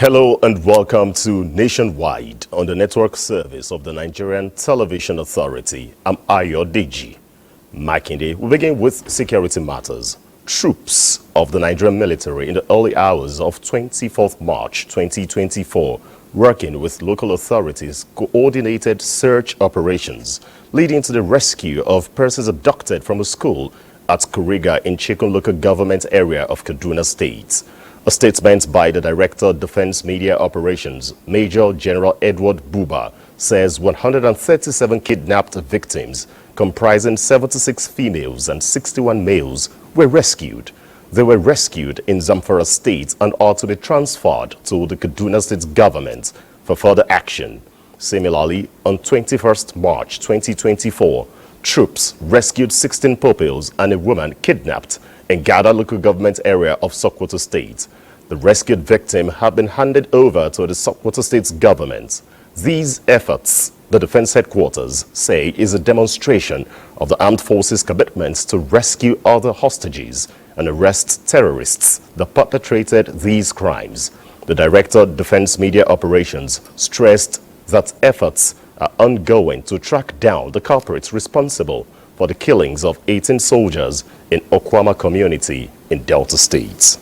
Hello and welcome to Nationwide on the network service of the Nigerian Television Authority. I'm Ayo Deji Makinde. We begin with security matters. Troops of the Nigerian military in the early hours of 24th March 2024, working with local authorities, coordinated search operations leading to the rescue of persons abducted from a school at Kuriga in Chikun local government area of Kaduna State. A statement by the Director of Defense Media Operations, Major General Edward Buba, says 137 kidnapped victims, comprising 76 females and 61 males, were rescued. They were rescued in Zamfara State and are to be transferred to the Kaduna State government for further action. Similarly, on 21st March 2024, troops rescued 16 pupils and a woman kidnapped in Gada local government area of Sokoto State. The rescued victim had been handed over to the Sokoto State's government. These efforts, the Defense Headquarters say, is a demonstration of the armed forces' commitment to rescue other hostages and arrest terrorists that perpetrated these crimes. The Director of Defense Media Operations stressed that efforts are ongoing to track down the culprits responsible for the killings of 18 soldiers in Okwama community in Delta State.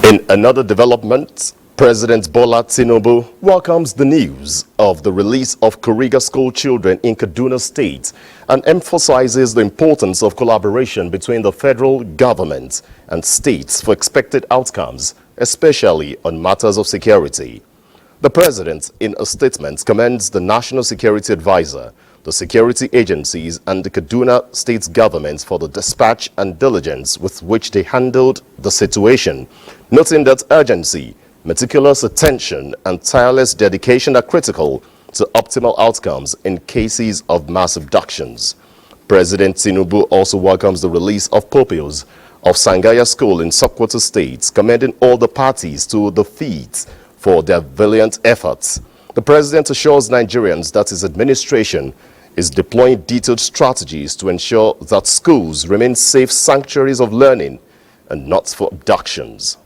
In another development, President Bola Tinubu welcomes the news of the release of Kuriga school children in Kaduna State and emphasizes the importance of collaboration between the federal government and states for expected outcomes, especially on matters of security. The president, in a statement, commends the National Security Advisor, the security agencies and the Kaduna State government for the dispatch and diligence with which they handled the situation, noting that urgency, meticulous attention and tireless dedication are critical to optimal outcomes in cases of mass abductions. President Tinubu also welcomes the release of pupils of Sangaya School in Sokoto State, commending all the parties to the feat for their valiant efforts. The president assures Nigerians that his administration is deploying detailed strategies to ensure that schools remain safe sanctuaries of learning and not for abductions.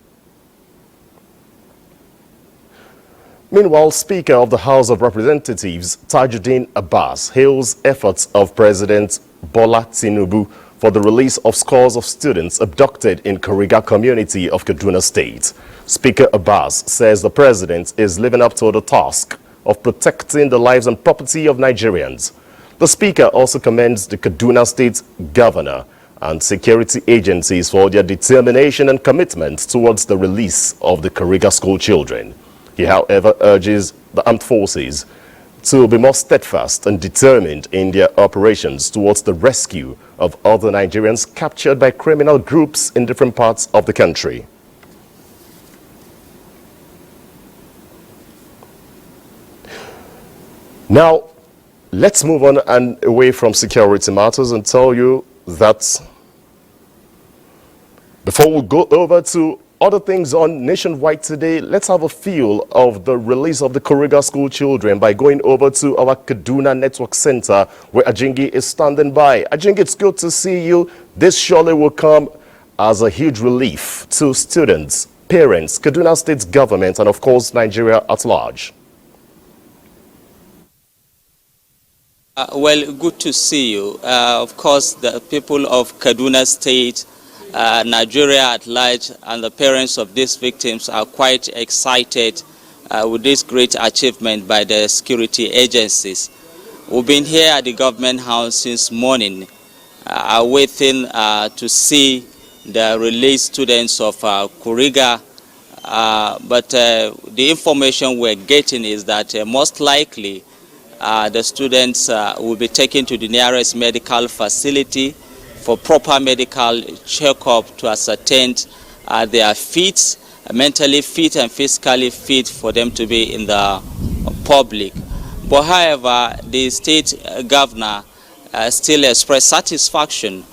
Meanwhile, Speaker of the House of Representatives Tajuddin Abbas hails efforts of President Bola Tinubu for the release of scores of students abducted in Kuriga community of Kaduna State. Speaker Abbas says the president is living up to the task of protecting the lives and property of Nigerians. The speaker also commends the Kaduna State governor and security agencies for their determination and commitment towards the release of the Kuriga school children. He, however, urges the armed forces to be more steadfast and determined in their operations towards the rescue of other Nigerians captured by criminal groups in different parts of the country. Now, let's move on and away from security matters and tell you that before we go over to other things on Nationwide today, let's have a feel of the release of the Kuriga school children by going over to our Kaduna Network Center where Ajingi is standing by. Ajingi, it's good to see you. This surely will come as a huge relief to students, parents, Kaduna State's government, and of course Nigeria at large. Well, good to see you. Of course, the people of Kaduna State, Nigeria at large, and the parents of these victims are quite excited with this great achievement by the security agencies. We've been here at the government house since morning, waiting to see the released students of Kuriga. But the information we're getting is that most likely The students will be taken to the nearest medical facility for proper medical checkup to ascertain they are fit, mentally fit and physically fit for them to be in the public. But however, the state governor still expressed satisfaction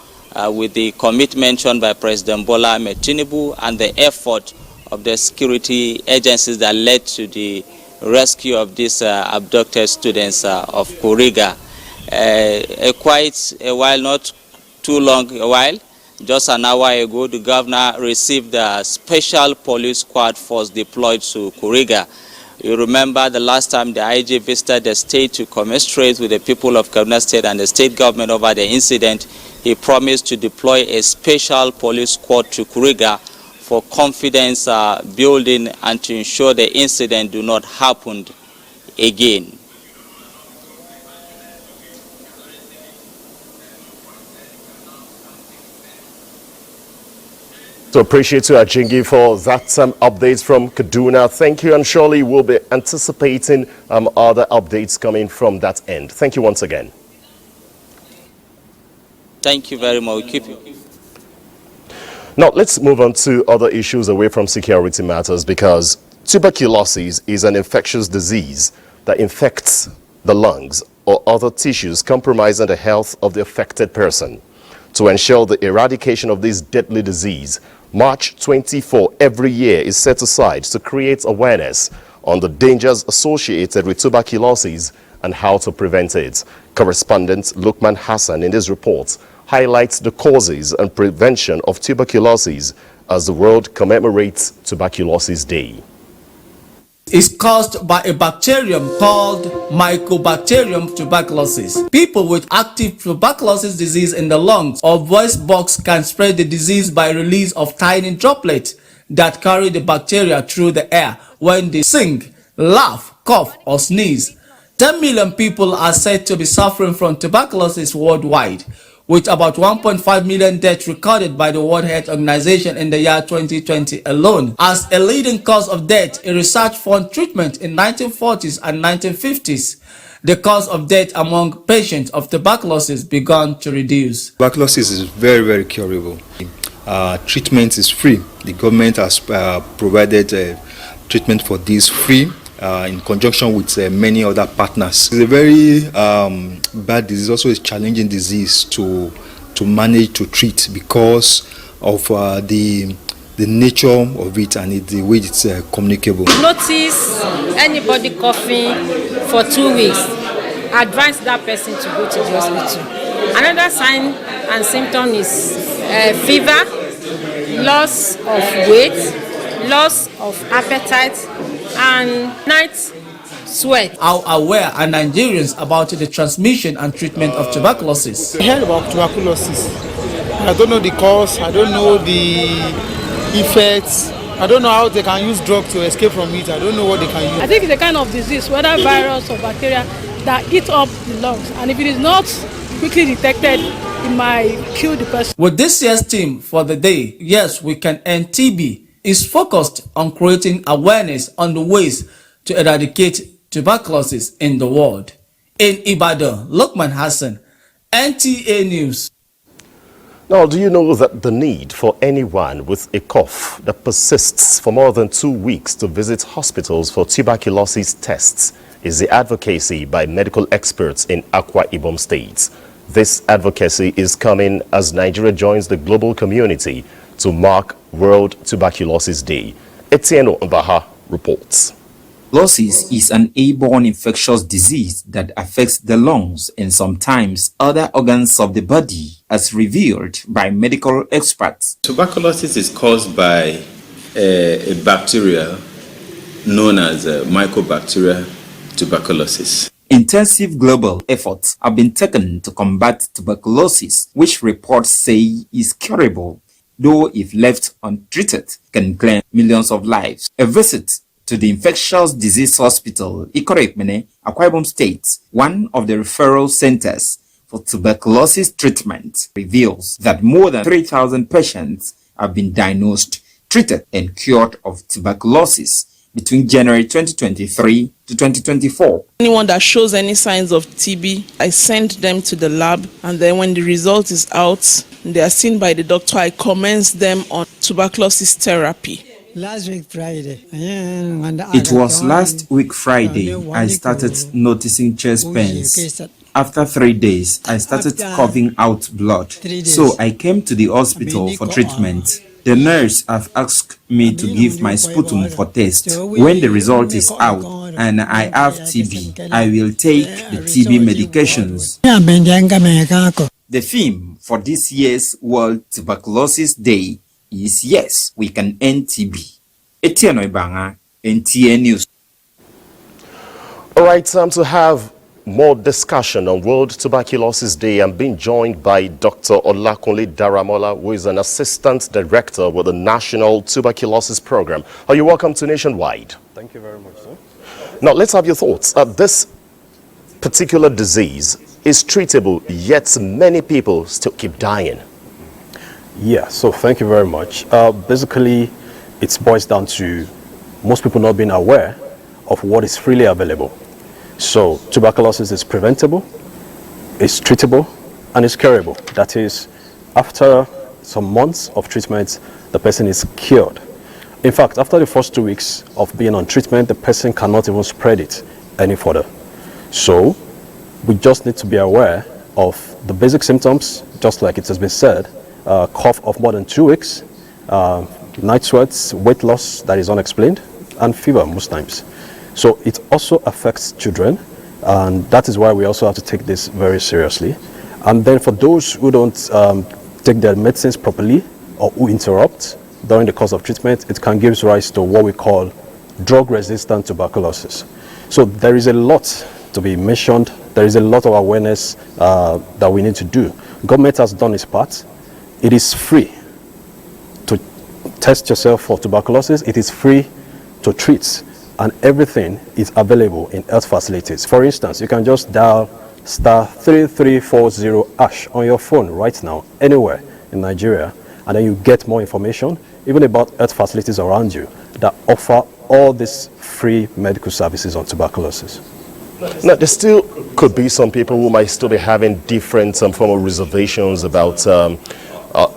with the commitment shown by President Bola Ahmed Tinubu and the effort of the security agencies that led to the rescue of these abducted students of Kuriga. Quite a while, not too long a while, just an hour ago, the governor received a special police squad force deployed to Kuriga. You remember the last time the IG visited the state to commiserate with the people of Kaduna State and the state government over the incident. He promised to deploy a special police squad to Kuriga for confidence building and to ensure the incident do not happen again. So appreciate you, Ajingi, for that updates from Kaduna. Thank you, and surely we'll be anticipating other updates coming from that end. Thank you once again. Thank you very much. We'll keep you. Now, let's move on to other issues away from security matters, because tuberculosis is an infectious disease that infects the lungs or other tissues, compromising the health of the affected person. To ensure the eradication of this deadly disease, March 24 every year is set aside to create awareness on the dangers associated with tuberculosis and how to prevent it. Correspondent Lukman Hassan in this report highlights the causes and prevention of tuberculosis as the world commemorates Tuberculosis Day. Is caused by a bacterium called Mycobacterium tuberculosis. People with active tuberculosis disease in the lungs or voice box can spread the disease by release of tiny droplets that carry the bacteria through the air when they sing, laugh, cough, or sneeze. 10 million people are said to be suffering from tuberculosis worldwide, with about 1.5 million deaths recorded by the World Health Organization in the year 2020 alone. As a leading cause of death, a research found treatment in 1940s and 1950s. The cause of death among patients of tuberculosis began to reduce. Tuberculosis is very, very curable. Treatment is free. The government has provided treatment for this free. In conjunction with many other partners. It's a very bad disease, also a challenging disease to manage, to treat, because of the nature of it and the way it's communicable. Notice anybody coughing for 2 weeks, advise that person to go to the hospital. Another sign and symptom is fever, loss of weight, loss of appetite, and night sweat. How aware are Nigerians about the transmission and treatment of tuberculosis? I heard about tuberculosis. I don't know the cause, I don't know the effects, I don't know how they can use drugs to escape from it, I don't know what they can use. I think it's a kind of disease, whether virus or bacteria, that eat up the lungs. And if it is not quickly detected, it might kill the person. With this year's theme for the day, Yes, We Can End TB, is focused on creating awareness on the ways to eradicate tuberculosis in the world. In Ibadan, Lukman Hassan, NTA News. Now, do you know that the need for anyone with a cough that persists for more than 2 weeks to visit hospitals for tuberculosis tests is the advocacy by medical experts in Akwa Ibom State? This advocacy is coming as Nigeria joins the global community to mark World Tuberculosis Day. Etienne Mbaha reports. Tuberculosis is an airborne infectious disease that affects the lungs and sometimes other organs of the body, as revealed by medical experts. Tuberculosis is caused by a bacteria known as Mycobacteria tuberculosis. Intensive global efforts have been taken to combat tuberculosis, which reports say is curable, though if left untreated, can claim millions of lives. A visit to the infectious disease hospital, Ikorekmene, Akwa Ibom State, one of the referral centers for tuberculosis treatment, reveals that more than 3,000 patients have been diagnosed, treated, and cured of tuberculosis between January 2023 to 2024. Anyone that shows any signs of TB, I send them to the lab, and then when the result is out, they are seen by the doctor. I commence them on tuberculosis therapy. Last week Friday. It was last week Friday I started noticing chest pains. After 3 days, I started coughing out blood. So I came to the hospital for treatment. The nurse have asked me to give my sputum for test. When the result is out and I have TB, I will take the TB medications. The theme for this year's World Tuberculosis Day is Yes, We Can End TB. Etienne Ibanga, NTA News. All right, time to have more discussion on World Tuberculosis Day. I'm being joined by Dr. Olakunle Daramola, who is an Assistant Director with the National Tuberculosis Program. Are you welcome to Nationwide? Thank you very much, sir. Now, let's have your thoughts. This particular disease is treatable, yet many people still keep dying. Yeah, so thank you very much. Basically, it boils down to most people not being aware of what is freely available. So tuberculosis is preventable, it's treatable, and it's curable. That is, after some months of treatment, the person is cured. In fact, after the first 2 weeks of being on treatment, the person cannot even spread it any further. So we just need to be aware of the basic symptoms, just like it has been said: cough of more than 2 weeks, night sweats, weight loss that is unexplained, and fever most times. So it also affects children, and that is why we also have to take this very seriously. And then for those who don't take their medicines properly or who interrupt during the course of treatment, it can give rise to what we call drug-resistant tuberculosis. So there is a lot to be mentioned. There is a lot of awareness that we need to do. Government has done its part. It is free to test yourself for tuberculosis. It is free to treat, and everything is available in health facilities. For instance, you can just dial *3340# on your phone right now, anywhere in Nigeria, and then you get more information, even about health facilities around you that offer all these free medical services on tuberculosis. Now, there still could be some people who might still be having different form of reservations about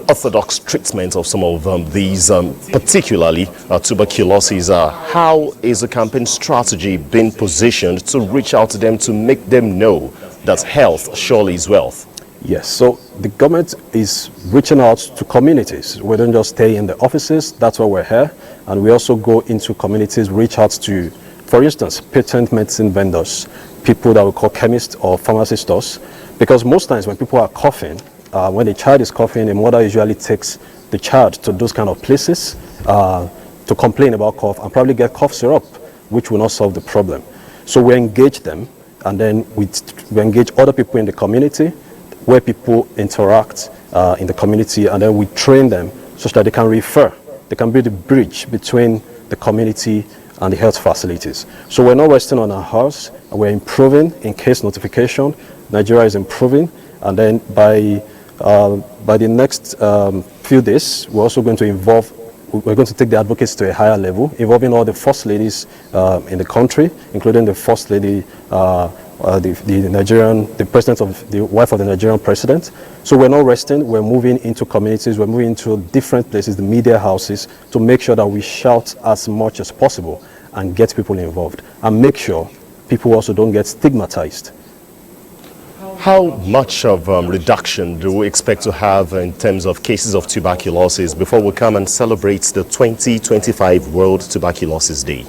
orthodox treatment of some of these, particularly tuberculosis. How is the campaign strategy being positioned to reach out to them, to make them know that health surely is wealth? Yes, so the government is reaching out to communities. We don't just stay in the offices, that's why we're here. And we also go into communities, reach out to, for instance, patent medicine vendors, people that we call chemists or pharmacy stores. Because most times when people are coughing, when the child is coughing, the mother usually takes the child to those kind of places to complain about cough and probably get cough syrup, which will not solve the problem. So we engage them, and then we engage other people in the community where people interact in the community, and then we train them such that they can refer. They can be the bridge between the community and the health facilities. So we're not resting on our house. We're improving in case notification. Nigeria is improving, and then by the next few days, we're also going to we're going to take the advocacy to a higher level, involving all the first ladies in the country, including the first lady, the president of the wife of the Nigerian president. So we're not resting. We're moving into communities. We're moving into different places, the media houses, to make sure that we shout as much as possible and get people involved, and make sure people also don't get stigmatized. How much of reduction do we expect to have in terms of cases of tuberculosis before we come and celebrate the 2025 World Tuberculosis Day?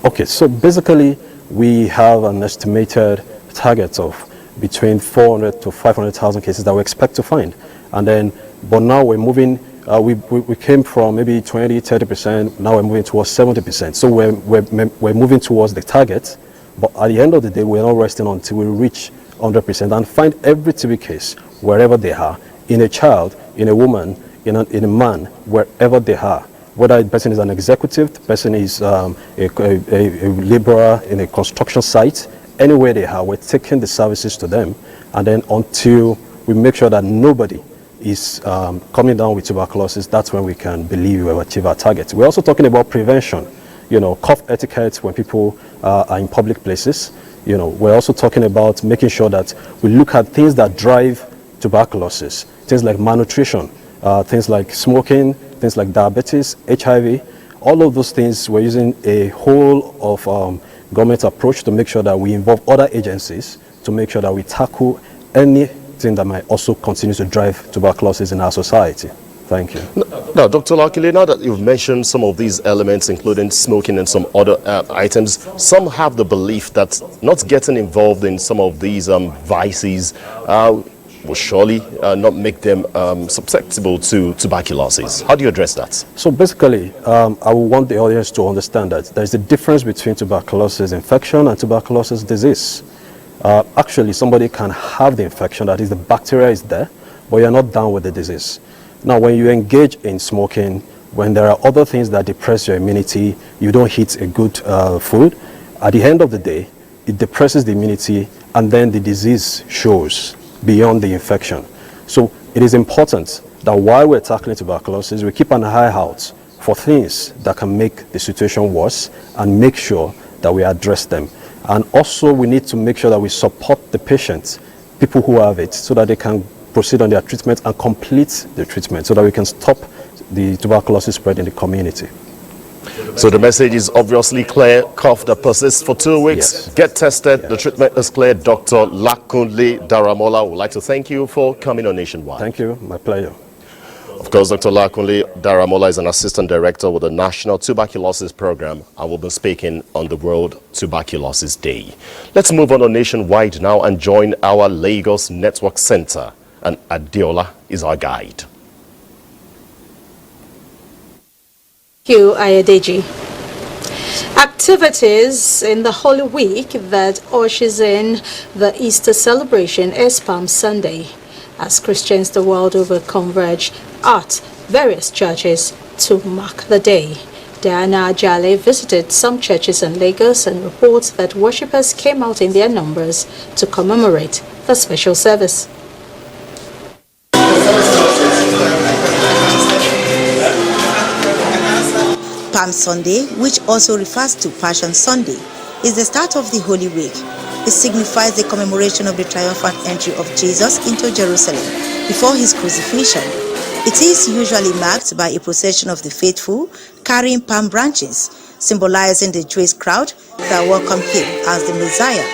Okay, so basically we have an estimated target of between 400 to 500,000 cases that we expect to find. And then, but now we're moving, we came from maybe 20-30%, now we're moving towards 70%. So we're moving towards the target, but at the end of the day, we're not resting until we reach 100% and find every TB case wherever they are, in a child, in a woman, in a man, wherever they are. Whether the person is an executive, the person is a laborer in a construction site, anywhere they are, we're taking the services to them. And then until we make sure that nobody is coming down with tuberculosis, that's when we can believe we have achieved our target. We're also talking about prevention. cough etiquette when people are in public places. We're also talking about making sure that we look at things that drive tuberculosis, things like malnutrition, things like smoking, things like diabetes, HIV. All of those things, we're using a whole of government approach to make sure that we involve other agencies to make sure that we tackle anything that might also continue to drive tuberculosis in our society. Thank you. Now, Dr. Lakile, now that you've mentioned some of these elements, including smoking and some other items, some have the belief that not getting involved in some of these vices will surely not make them susceptible to tuberculosis. How do you address that? So basically, I want the audience to understand that there's a difference between tuberculosis infection and tuberculosis disease. Actually, somebody can have the infection, that is, the bacteria is there, but you're not down with the disease. Now, when you engage in smoking, when there are other things that depress your immunity, you don't eat a good food, at the end of the day, it depresses the immunity, and then the disease shows beyond the infection. So it is important that while we're tackling tuberculosis, we keep an eye out for things that can make the situation worse and make sure that we address them. And also, we need to make sure that we support the patients, people who have it, so that they can proceed on their treatment and complete the treatment so that we can stop the tuberculosis spread in the community. So the message is obviously clear. Cough that persists for 2 weeks, yes. Get tested. Yes. The treatment is clear. Dr. Lakunle Daramola, would like to thank you for coming on Nationwide. Thank you. My pleasure. Of course, Dr. Lakunle Daramola is an assistant director with the National Tuberculosis Program and will be speaking on the World Tuberculosis Day. Let's move on Nationwide now and join our Lagos Network Center. And Adiola is our guide. Thank you, Ayadeji. Activities in the Holy Week that ushers in the Easter celebration is Palm Sunday, as Christians the world over converge at various churches to mark the day. Diana Ajale visited some churches in Lagos and reports that worshippers came out in their numbers to commemorate the special service. Palm Sunday, which also refers to Passion Sunday, is the start of the Holy Week. It signifies the commemoration of the triumphant entry of Jesus into Jerusalem before his crucifixion. It is usually marked by a procession of the faithful carrying palm branches, symbolizing the Jewish crowd that welcomed him as the Messiah.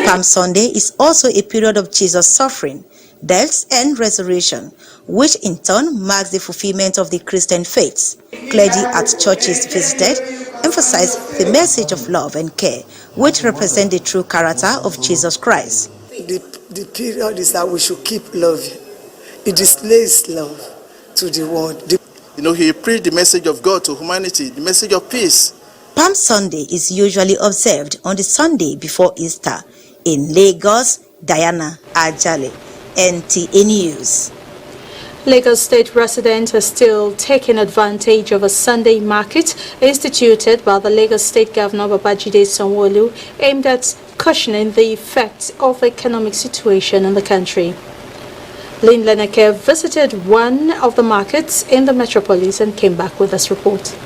Palm Sunday is also a period of Jesus' suffering, death, and resurrection, which in turn marks the fulfillment of the Christian faith. Clergy at churches visited emphasized the message of love and care, which represent the true character of Jesus Christ. The period is that we should keep loving. It displays love to the world. He preached the message of God to humanity, the message of peace. Palm Sunday is usually observed on the Sunday before Easter. In Lagos, Diana Ajale, NTA News. Lagos State residents are still taking advantage of a Sunday market instituted by the Lagos State Governor Babajide Sanwo-Olu, aimed at cushioning the effects of the economic situation in the country. Lynn Leneke visited one of the markets in the metropolis and came back with this report.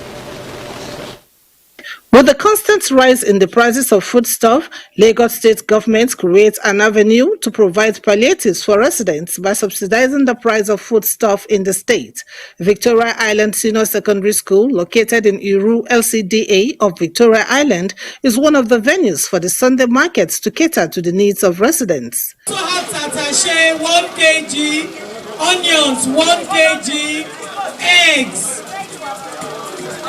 With the constant rise in the prices of foodstuff, Lagos State government creates an avenue to provide palliatives for residents by subsidizing the price of foodstuff in the state. Victoria Island Senior Secondary School, located in Iru LCDA of Victoria Island, is one of the venues for the Sunday markets to cater to the needs of residents. We also have tatashe 1 kg, onions 1 kg, eggs.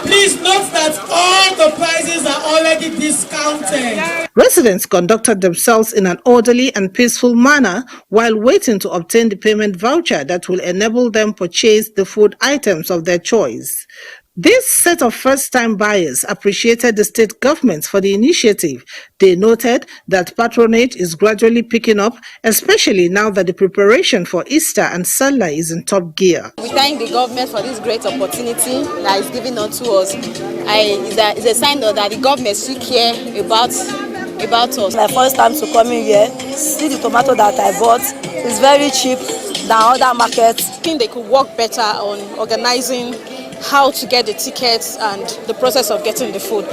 Please note that all the prices are already discounted. Residents conducted themselves in an orderly and peaceful manner while waiting to obtain the payment voucher that will enable them purchase the food items of their choice. This set of first-time buyers appreciated the state government for the initiative. They noted that patronage is gradually picking up, especially now that the preparation for Easter and Salah is in top gear. We thank the government for this great opportunity that is given unto us. It's a sign that the government still care about us. My first time to come in here, see the tomato that I bought is very cheap. than other markets. I think they could work better on organizing how to get the tickets and the process of getting the food.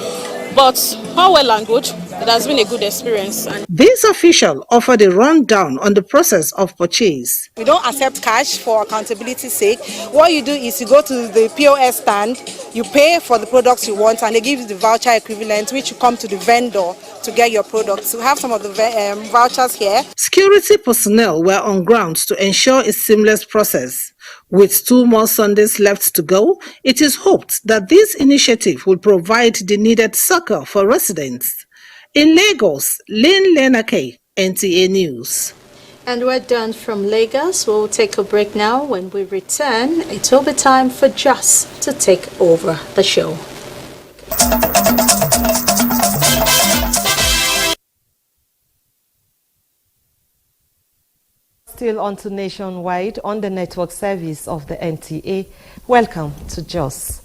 But all well and good, it has been a good experience. And This official offered a rundown on the process of purchase. we don't accept cash for accountability's sake. What you do is you go to the POS stand, you pay for the products you want, and they give you the voucher equivalent, which you come to the vendor to get your products. We have some of the vouchers here. Security personnel were on ground to ensure a seamless process. With 2 more Sundays left to go, it is hoped that this initiative will provide the needed succor for residents. In Lagos, Lynn Lenake, NTA News. And we're done from Lagos. We'll take a break now. When we return, it's over time for Joss to take over the show. Still on to Nationwide on the network service of the NTA. Welcome to Jos.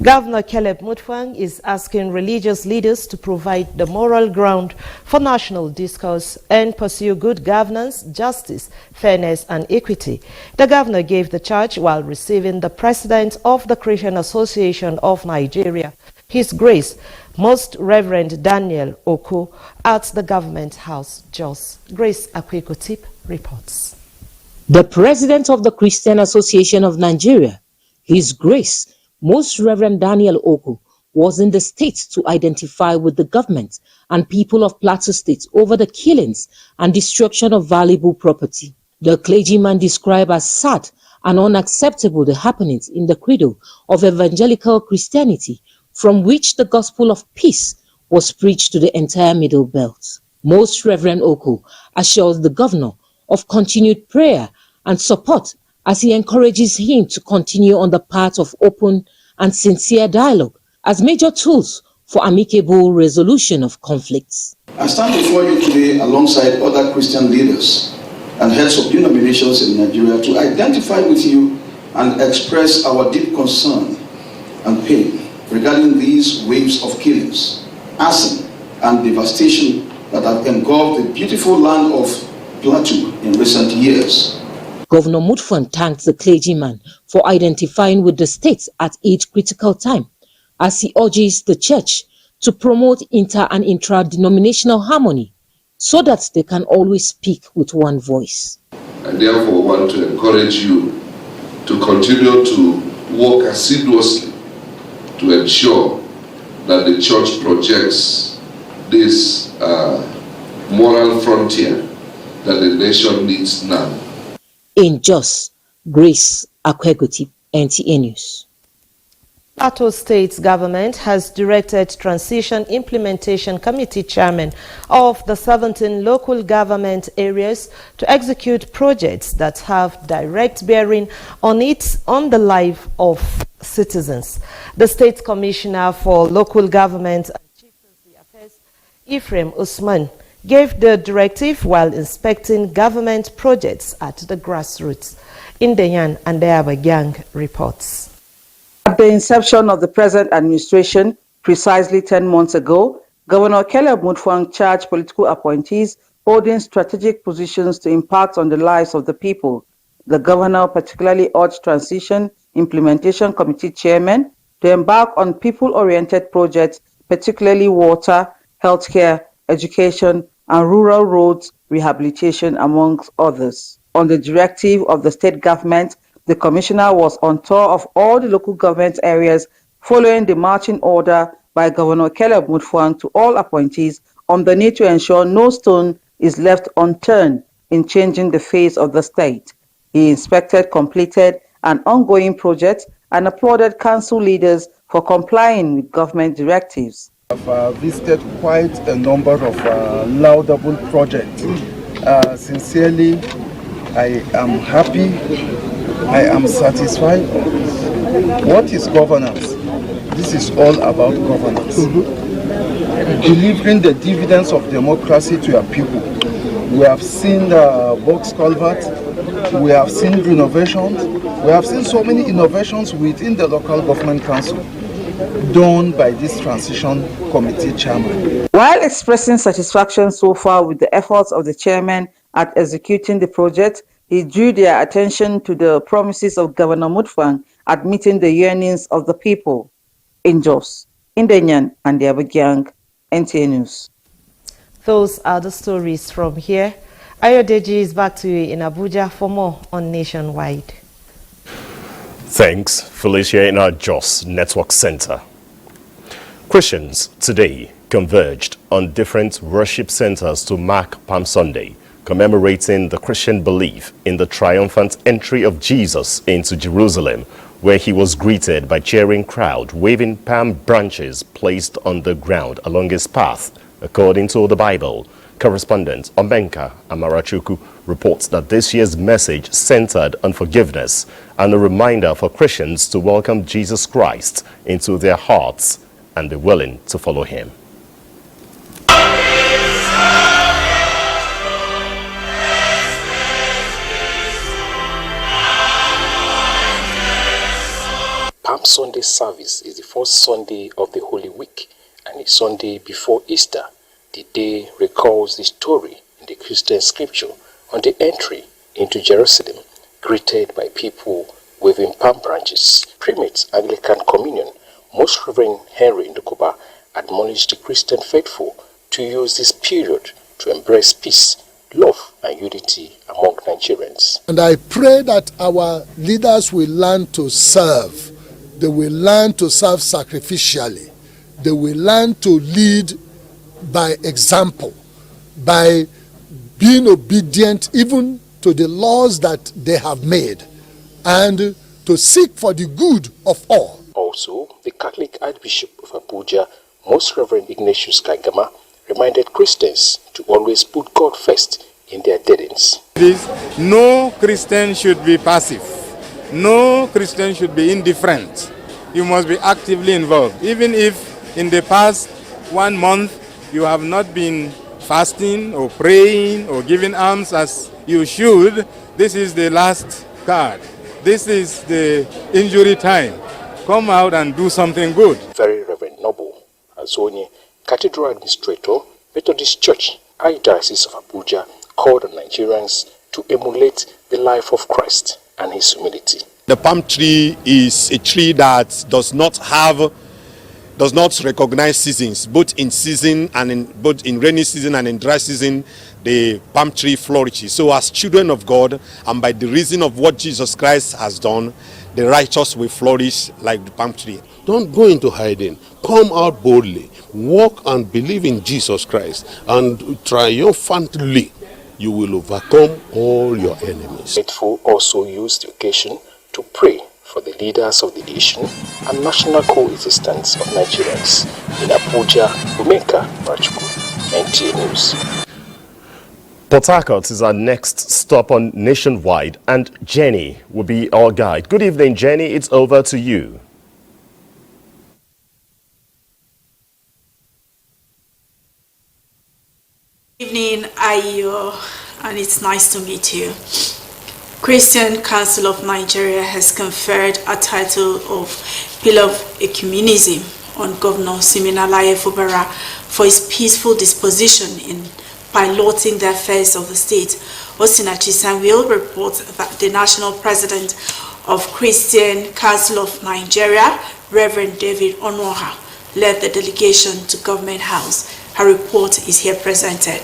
Governor Caleb Mutfwang is asking religious leaders to provide the moral ground for national discourse and pursue good governance, justice, fairness and equity. The governor gave the charge while receiving the president of the Christian Association of Nigeria, His Grace, Most Reverend Daniel Oko, at the Government House, Jos. Grace Akwekotip reports. The president of the Christian Association of Nigeria, His Grace, Most Reverend Daniel Oko, was in the state to identify with the government and people of Plateau State over the killings and destruction of valuable property. The clergyman described as sad and unacceptable the happenings in the credo of evangelical Christianity, from which the gospel of peace was preached to the entire Middle Belt. Most Reverend Oko assures the governor of continued prayer and support as he encourages him to continue on the path of open and sincere dialogue as major tools for amicable resolution of conflicts. I stand before you today alongside other Christian leaders and heads of denominations in Nigeria to identify with you and express our deep concern and pain regarding these waves of killings, arson, and devastation that have engulfed the beautiful land of Plateau in recent years. Governor Mutfwang thanked the clergyman for identifying with the state at each critical time, as he urges the church to promote inter- and intra-denominational harmony so that they can always speak with one voice. I therefore want to encourage you to continue to work assiduously to ensure that the church projects this moral frontier that the nation needs now. In Jos, Grace Akwegoti, NTA News. Plateau State's government has directed Transition Implementation Committee chairman of the 17 local government areas to execute projects that have direct bearing on the life of citizens. The State Commissioner for Local Government and Chieftaincy Affairs, Ephraim Usman, gave the directive while inspecting government projects at the grassroots. Indeyan and Deabagyang reports. At the inception of the present administration, precisely 10 months ago, Governor Caleb Mutfwang charged political appointees holding strategic positions to impact on the lives of the people. The governor particularly urged Transition Implementation Committee chairmen to embark on people-oriented projects, particularly water, healthcare, education, and rural roads rehabilitation, amongst others. On the directive of the state government, the commissioner was on tour of all the local government areas following the marching order by Governor Caleb Mutfwang to all appointees on the need to ensure no stone is left unturned in changing the face of the state. He inspected completed and ongoing projects and applauded council leaders for complying with government directives. I've visited quite a number of laudable projects. Sincerely, I am happy, I am satisfied. What is governance? This is all about governance. Delivering the dividends of democracy to your people. We have seen the box culvert, we have seen renovations, we have seen so many innovations within the local government council done by this transition committee chairman. While expressing satisfaction so far with the efforts of the chairman at executing the project, He drew their attention to the promises of Governor Mutfwang at meeting the yearnings of the people in Jos, Indenyan, and the Abuja. NTA News. Those are the stories from here. Ayodeji is back to you in Abuja for more on Nationwide. Thanks, Felicia, in our Jos Network Center. Christians today converged on different worship centers to mark Palm Sunday, commemorating the Christian belief in the triumphant entry of Jesus into Jerusalem, where he was greeted by cheering crowd waving palm branches placed on the ground along his path, according to the Bible. Correspondent Omenka Amarachuku reports that this year's message centered on forgiveness and a reminder for Christians to welcome Jesus Christ into their hearts and be willing to follow him. Palm Sunday service is the first Sunday of the Holy Week and a Sunday before Easter. The day recalls the story in the Christian scripture on the entry into Jerusalem, greeted by people waving palm branches. Primate Anglican Communion, Most Reverend Henry Ndukuba, admonished the Christian faithful to use this period to embrace peace, love, and unity among Nigerians. And I pray that our leaders will learn to serve. They will learn to serve sacrificially. They will learn to lead by example, by being obedient even to the laws that they have made, and to seek for the good of all. Also, the Catholic Archbishop of Abuja, Most Reverend Ignatius Kagama, reminded Christians to always put God first in their dealings. No Christian should be passive. No Christian should be indifferent. You must be actively involved. Even if in the past 1 month you have not been fasting or praying or giving alms as you should, this is the last card. This is the injury time. Come out and do something good. Very Reverend Noble Azoni, Cathedral Administrator, Methodist Church, Archdiocese of Abuja, called on Nigerians to emulate the life of Christ and his humility. The palm tree is a tree that does not recognize seasons, both in season and both in rainy season and in dry season. The palm tree flourishes. So as children of God, and by the reason of what Jesus Christ has done, the righteous will flourish like the palm tree. Don't go into hiding. Come out boldly. Walk and believe in Jesus Christ, and triumphantly you will overcome all your enemies. Faithful also used the occasion to pray for the leaders of the nation and national coexistence of Nigerians. In Abuja, Umeka Rachuku, NTA News. Port Harcourt is our next stop on Nationwide, and Jenny will be our guide. Good evening, Jenny. It's over to you. Good evening, Ayo, and it's nice to meet you. Christian Council of Nigeria has conferred a title of Pillar of Ecumenism on Governor Siminalayi Fubara for his peaceful disposition in piloting the affairs of the state. Austin Achisan will report that the national president of Christian Council of Nigeria, Reverend David Onoha, led the delegation to Government House. Her report is here presented.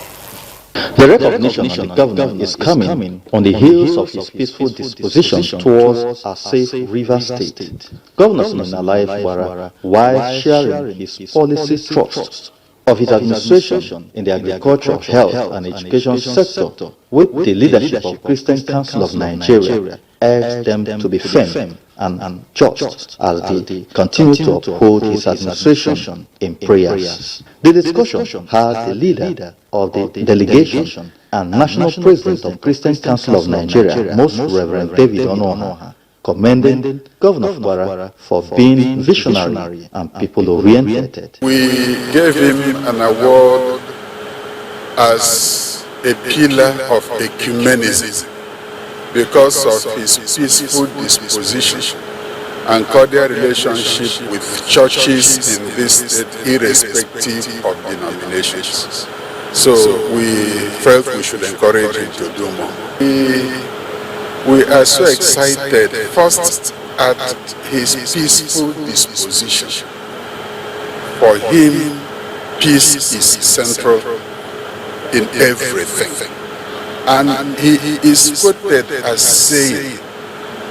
The recognition of the governor is coming on the heels of his peaceful disposition towards a safe river state. Governor Siminalayi Fubara, while sharing his policy thrust of his administration in the agriculture, health and education sector with the leadership of Christian Council of Nigeria, urged them to be firm and just as they continue to uphold his administration in prayers. The discussion had the leader of the delegation and national president of Christian Council of Nigeria, Most Reverend David Onoha, commending Governor Fubara for being visionary and people-oriented. We gave him an award as a pillar of ecumenism because of his peaceful disposition and cordial relationship with churches in this state, irrespective of denominations. So we felt we should encourage him to do more. We We are so excited, first at his peaceful disposition. For him, peace is central in everything. And he is quoted as saying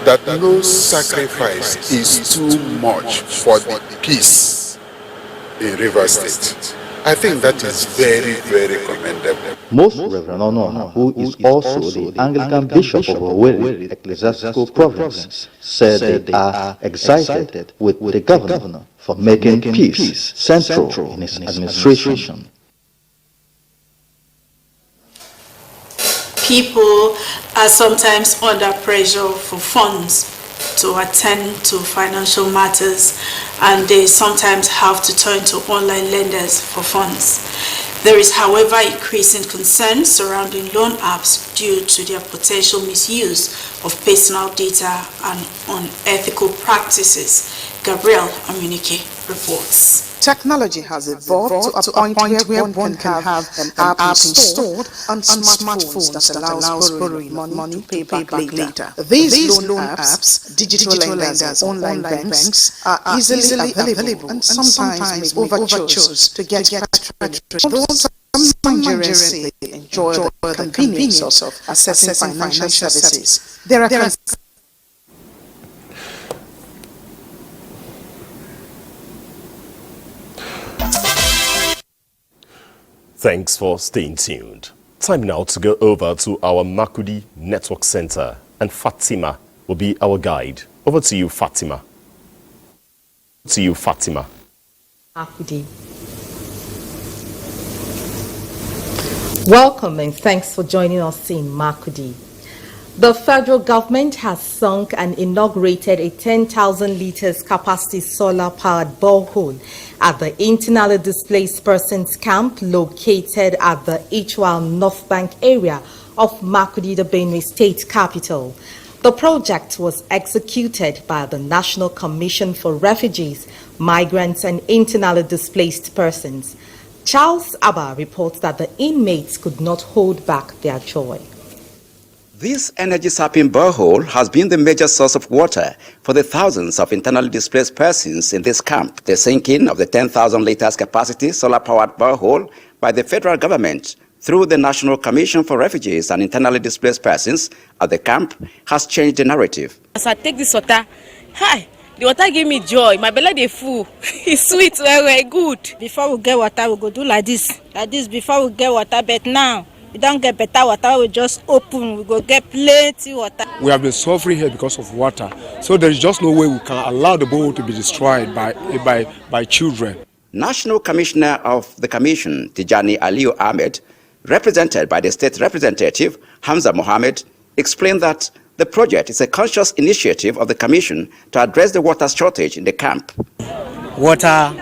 that no sacrifice is too much for the peace in Rivers State. I think that is very, very commendable. Most Reverend Onoha, who is also the Anglican Bishop of Owerri Ecclesiastical Province, said they are excited with the governor for making peace central in his administration. People are sometimes under pressure for funds to attend to financial matters, and they sometimes have to turn to online lenders for funds. There is, however, increasing concern surrounding loan apps due to their potential misuse of personal data and unethical practices. Gabriel Amunike reports. Technology has evolved to a point where one can have an app installed on smartphones that allows borrowing money to pay back later. These loan apps, digital lenders, online banks are easily available and sometimes overcharged to get traction. Those some Nigerians enjoy the convenience of accessing financial services. There are Thanks for staying tuned. Time now to go over to our Makudi Network Center, and Fatima will be our guide. Over to you, Fatima. Makudi. Welcome and thanks for joining us in Makudi. The federal government has sunk and inaugurated a 10,000 litres capacity solar-powered borehole at the internally displaced persons camp located at the Ichwal North Bank area of Makudi, the Benue State capital. The project was executed by the National Commission for Refugees, Migrants and Internally Displaced Persons. Charles Abba reports that the inmates could not hold back their joy. This energy-sapping borehole has been the major source of water for the thousands of internally displaced persons in this camp. The sinking of the 10,000 litres capacity solar-powered borehole by the federal government through the National Commission for Refugees and Internally Displaced Persons at the camp has changed the narrative. As I take this water, the water gave me joy. My belly is full. It's sweet, very good. Before we get water, we go do like this before we get water, but now we don't get better water, we just open, we go get plenty water. We have been suffering here because of water, so there is just no way we can allow the borehole to be destroyed by children. National Commissioner of the Commission, Tijani Aliyu Ahmed, represented by the State Representative Hamza Mohammed, explained that the project is a conscious initiative of the Commission to address the water shortage in the camp. Water,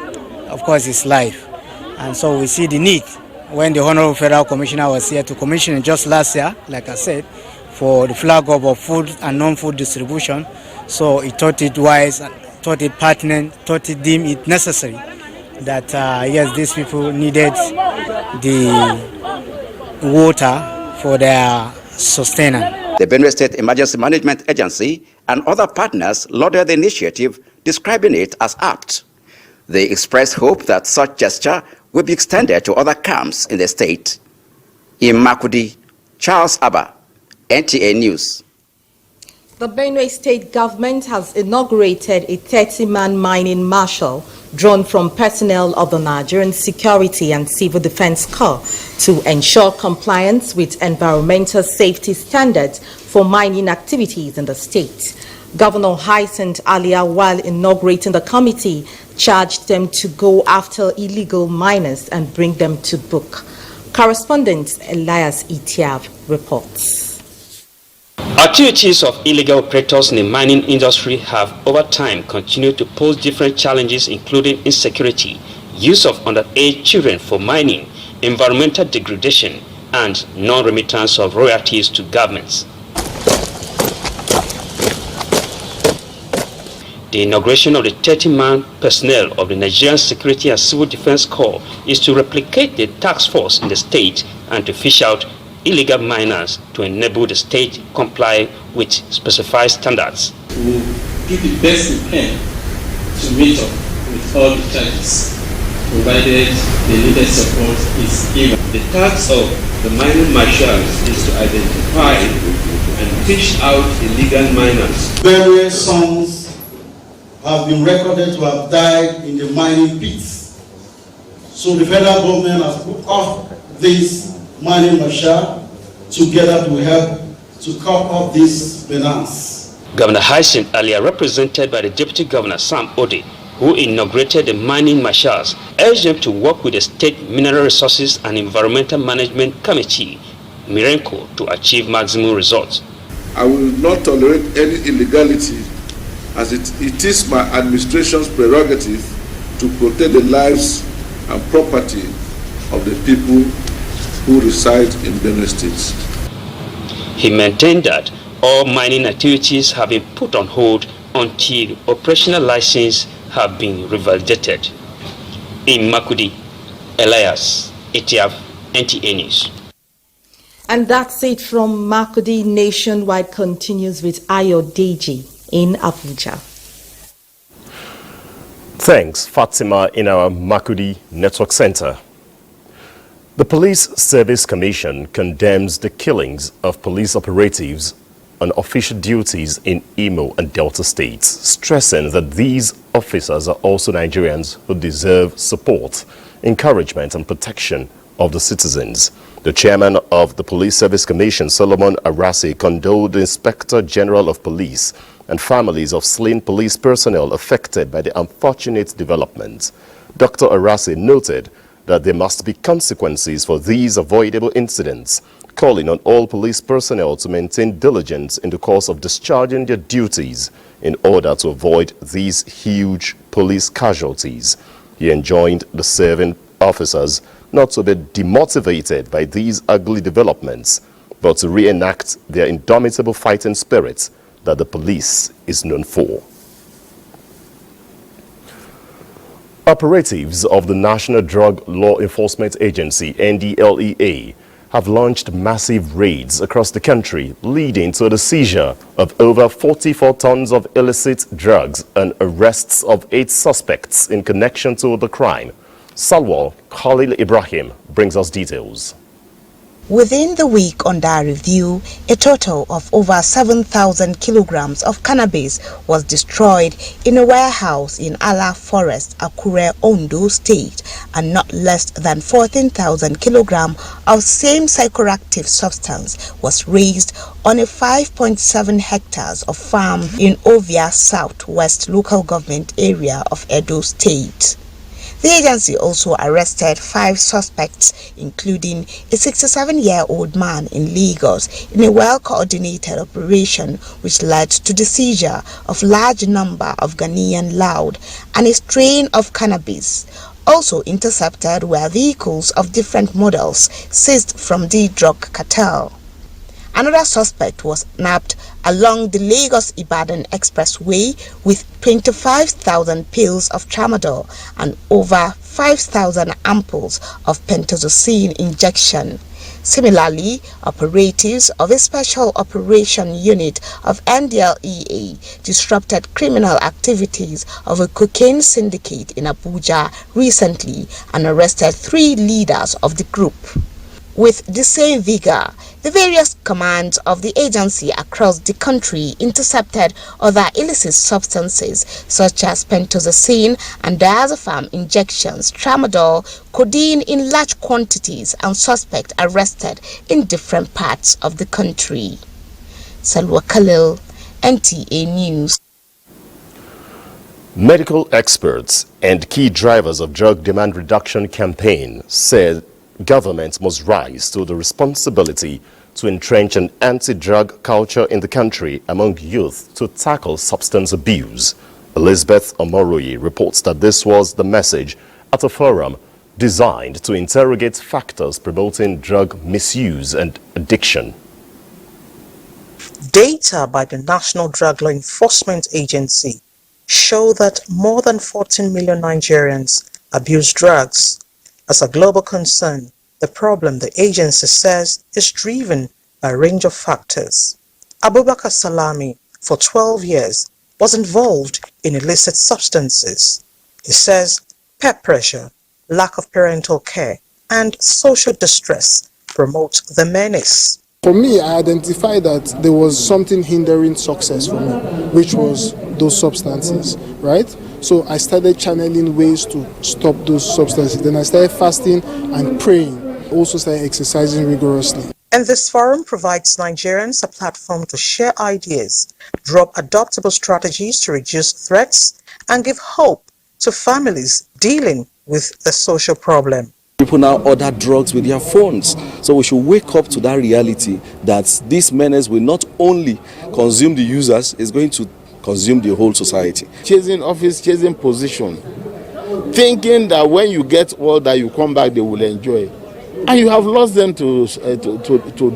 of course, is life, and so we see the need. When the Honorable Federal Commissioner was here to commission just last year, like I said, for the flag of food and non-food distribution, so he thought it wise, thought it pertinent, thought it deemed it necessary that yes, these people needed the water for their sustenance. The Benue State Emergency Management Agency and other partners lauded the initiative, describing it as apt. They expressed hope that such gesture will be extended to other camps in the state. In Makudi, Charles Abba, NTA News. The Benue State government has inaugurated a 30-man mining marshal drawn from personnel of the Nigerian Security and Civil Defense Corps to ensure compliance with environmental safety standards for mining activities in the state. Governor Hyacinth Alia, while inaugurating the committee, charged them to go after illegal miners and bring them to book. Correspondent Elias Itiav reports. Activities of illegal operators in the mining industry have over time continued to pose different challenges, including insecurity, use of underage children for mining, environmental degradation, and non-remittance of royalties to governments. The inauguration of the 30-man personnel of the Nigerian Security and Civil Defense Corps is to replicate the task force in the state and to fish out illegal miners to enable the state comply with specified standards. We will do the best we can to meet up with all the charges, provided the needed support is given. The task of the mining marshals is to identify and fish out illegal miners. Various sons have been recorded to have died in the mining pits. So the federal government has put off this mining marshal together to help to cope up this menace. Governor Hyacinth, earlier represented by the Deputy Governor Sam Ode, who inaugurated the mining marshals, urged them to work with the State Mineral Resources and Environmental Management Committee, Mirenco, to achieve maximum results. I will not tolerate any illegality, as it is my administration's prerogative to protect the lives and property of the people who reside in Benue State. He maintained that all mining activities have been put on hold until operational license have been revalidated. In Makudi, Elias, ATF, NTA News. And that's it from Makudi. Nationwide continues with Ayo Deji in Abuja. Thanks, Fatima, in our Makudi Network Center. The Police Service Commission condemns the killings of police operatives on official duties in Imo and Delta states, stressing that these officers are also Nigerians who deserve support, encouragement and protection of the citizens. The chairman of the Police Service Commission, Solomon Arase, condoled the Inspector General of Police and families of slain police personnel affected by the unfortunate developments. Dr. Arase noted that there must be consequences for these avoidable incidents, calling on all police personnel to maintain diligence in the course of discharging their duties in order to avoid these huge police casualties. He enjoined the serving officers not to be demotivated by these ugly developments, but to reenact their indomitable fighting spirit that the police is known for. Operatives of the National Drug Law Enforcement Agency, NDLEA, have launched massive raids across the country, leading to the seizure of over 44 tons of illicit drugs and arrests of 8 suspects in connection to the crime. Salwa Khalil Ibrahim brings us details. Within the week under review, a total of over 7,000 kilograms of cannabis was destroyed in a warehouse in Ala Forest, Akure, Ondo State, and not less than 14,000 kilograms of same psychoactive substance was raised on a 5.7 hectares of farm in Ovia Southwest local government area of Edo State. The agency also arrested 5 suspects, including a 67-year-old man in Lagos, in a well-coordinated operation which led to the seizure of large number of Ghanaian loud and a strain of cannabis. Also intercepted were vehicles of different models seized from the drug cartel. Another suspect was nabbed along the Lagos-Ibadan Expressway with 25,000 pills of tramadol and over 5,000 ampoules of pentazocine injection. Similarly, operatives of a special operation unit of NDLEA disrupted criminal activities of a cocaine syndicate in Abuja recently and arrested 3 leaders of the group. With the same vigor, the various commands of the agency across the country intercepted other illicit substances such as pentazocine and diazepam injections, tramadol, codeine in large quantities, and suspects arrested in different parts of the country. Salwa Khalil, NTA News. Medical experts and key drivers of drug demand reduction campaign said government must rise to the responsibility to entrench an anti-drug culture in the country among youth to tackle substance abuse. Elizabeth Omoroyi reports that this was the message at a forum designed to interrogate factors promoting drug misuse and addiction. Data by the National Drug Law Enforcement Agency show that more than 14 million Nigerians abuse drugs. As a global concern, The problem, the agency says, is driven by a range of factors. Abubakar Salami, for 12 years, was involved in illicit substances. He says peer pressure, lack of parental care, and social distress promote the menace. For me, I identified that there was something hindering success for me, which was those substances, right? So I started channeling ways to stop those substances. Then I started fasting and praying. Also started exercising rigorously. And this forum provides Nigerians a platform to share ideas, drop adoptable strategies to reduce threats, and give hope to families dealing with the social problem. People now order drugs with their phones. So we should wake up to that reality that this menace will not only consume the users, it's going to consume the whole society. Chasing office, chasing position, thinking that when you get all that you come back, they will enjoy. And you have lost them to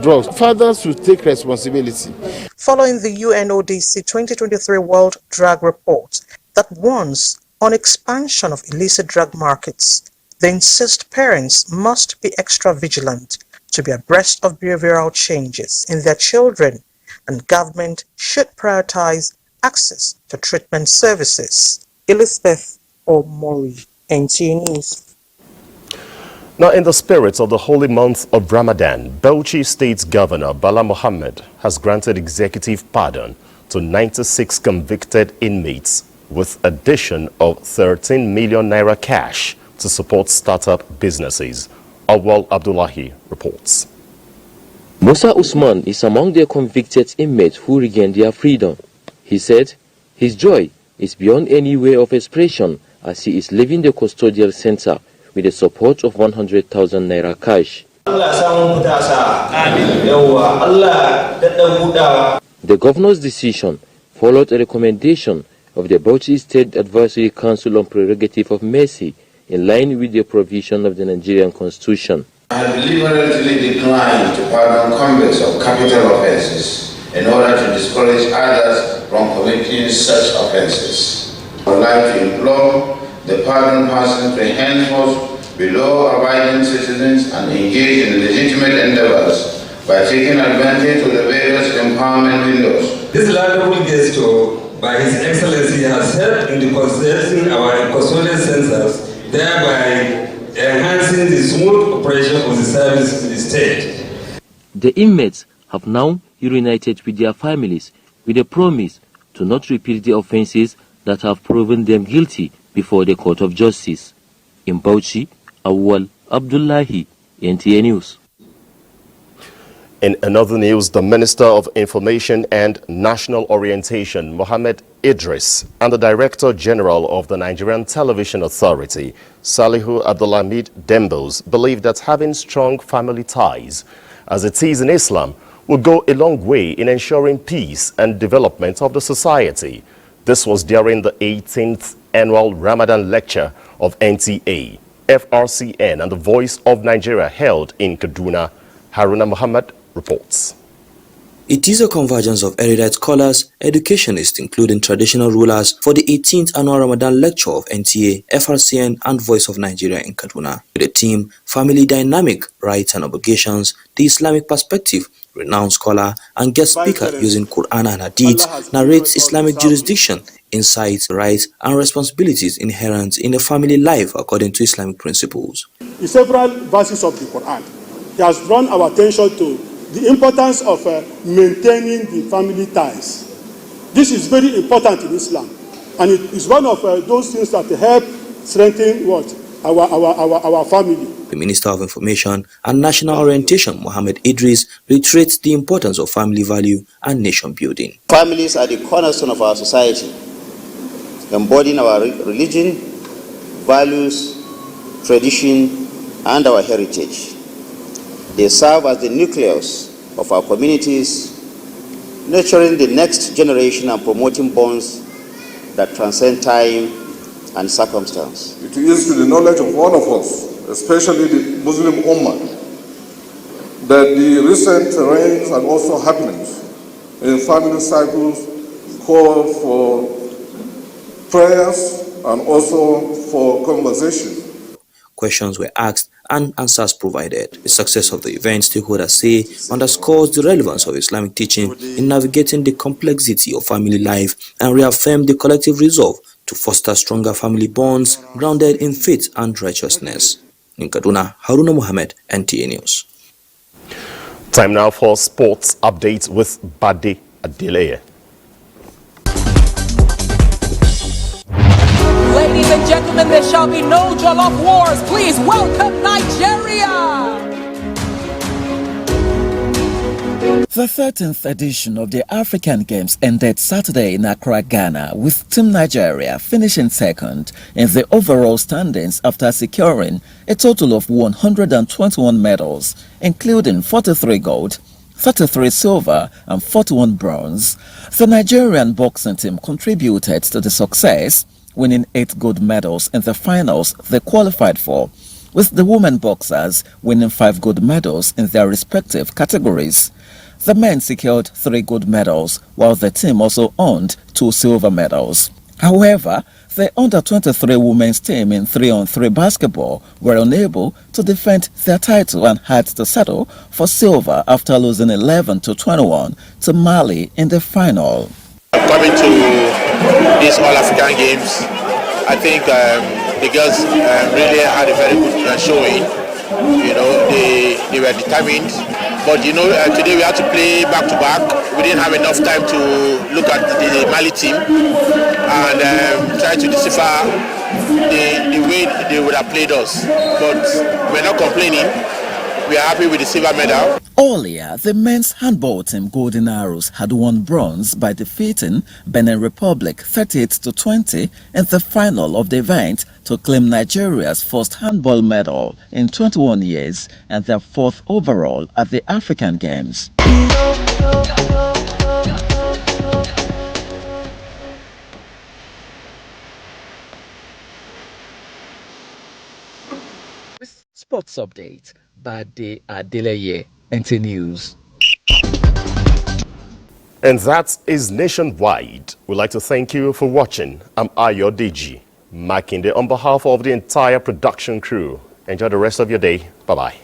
drugs. Fathers should take responsibility. Following the UNODC 2023 World Drug Report that warns on expansion of illicit drug markets, they insist parents must be extra vigilant to be abreast of behavioral changes in their children, and government should prioritize access to treatment services. Elizabeth Omori, NTA News. Now, in the spirit of the holy month of Ramadan, Bauchi State Governor Bala Mohammed has granted executive pardon to 96 convicted inmates with addition of 13 million naira cash to support startup businesses. Awal Abdullahi reports. Musa Usman is among the convicted inmates who regained their freedom. He said his joy is beyond any way of expression as he is leaving the custodial center with the support of 100,000 naira cash. The governor's decision followed a recommendation of the Bauchi State Advisory Council on Prerogative of Mercy in line with the provision of the Nigerian Constitution. I have deliberately declined to pardon convicts of capital offences in order to discourage others from committing such offences. I would like to implore the pardoned person to henceforth be law-abiding citizens and engage in legitimate endeavors by taking advantage of the various empowerment windows. This laudable gesture by His Excellency has helped in the consolidation our custodial centers, thereby enhancing the smooth operation of the service to the state. The inmates have now reunited with their families with a promise to not repeat the offences that have proven them guilty before the Court of Justice. In Bauchi, Awal Abdullahi, NTA News. In another news, the Minister of Information and National Orientation, Mohammed Idris, and the Director General of the Nigerian Television Authority, Salihu Abdulhamid Dembos, believe that having strong family ties, as it is in Islam, will go a long way in ensuring peace and development of the society. This was during the 18th Annual Ramadan Lecture of NTA, FRCN, and the Voice of Nigeria held in Kaduna. Haruna Muhammad reports. It is a convergence of erudite scholars, educationists, including traditional rulers, for the 18th Annual Ramadan Lecture of NTA, FRCN, and Voice of Nigeria in Kaduna. With the theme, Family Dynamic, Rights and Obligations, the Islamic Perspective, renowned scholar and guest speaker using Quran and Hadith narrates Islamic jurisdiction, insights, rights, and responsibilities inherent in the family life according to Islamic principles. In several verses of the Quran, he has drawn our attention to the importance of maintaining the family ties. This is very important in Islam, and it is one of those things that help strengthen our family. The Minister of Information and National Orientation, Mohammed Idris, reiterates the importance of family value and nation building. Families are the cornerstone of our society, embodying our religion, values, tradition, and our heritage. They serve as the nucleus of our communities, nurturing the next generation and promoting bonds that transcend time and circumstance. It is to the knowledge of all of us, especially the Muslim Ummah, that the recent rains and also happenings in family cycles call for prayers and also for conversation. Questions were asked and answers provided. The success of the event, stakeholders say, underscores the relevance of Islamic teaching in navigating the complexity of family life and reaffirm the collective resolve to foster stronger family bonds grounded in faith and righteousness. In Kaduna, Haruna Mohammed, NTA News. Time now for sports updates with Bade Adeleye. Ladies and gentlemen, there shall be no jollof wars. Please welcome Nigeria. The 13th edition of the African Games ended Saturday in Accra, Ghana, with Team Nigeria finishing second in the overall standings after securing a total of 121 medals, including 43 gold, 33 silver and 41 bronze. The Nigerian boxing team contributed to the success, winning 8 gold medals in the finals they qualified for, with the women boxers winning 5 gold medals in their respective categories. The men secured 3 gold medals, while the team also earned 2 silver medals. However, the under-23 women's team in 3-on-3 basketball were unable to defend their title and had to settle for silver after losing 11-21 to Mali in the final. Coming to these All-African Games, I think the girls really had a very good showing. You know, they were determined. But you know, today we had to play back-to-back. We didn't have enough time to look at the Mali team and try to decipher the way they would have played us. But we're not complaining. We are happy with the silver medal. Earlier, the men's handball team Golden Arrows had won bronze by defeating Benin Republic 38-20 in the final of the event to claim Nigeria's first handball medal in 21 years and their 4th overall at the African Games. Sports update by Bade Adeleye, NTA News. And that is Nationwide. We'd like to thank you for watching. I'm Ayo Deji, Makinde on behalf of the entire production crew. Enjoy the rest of your day. Bye-bye.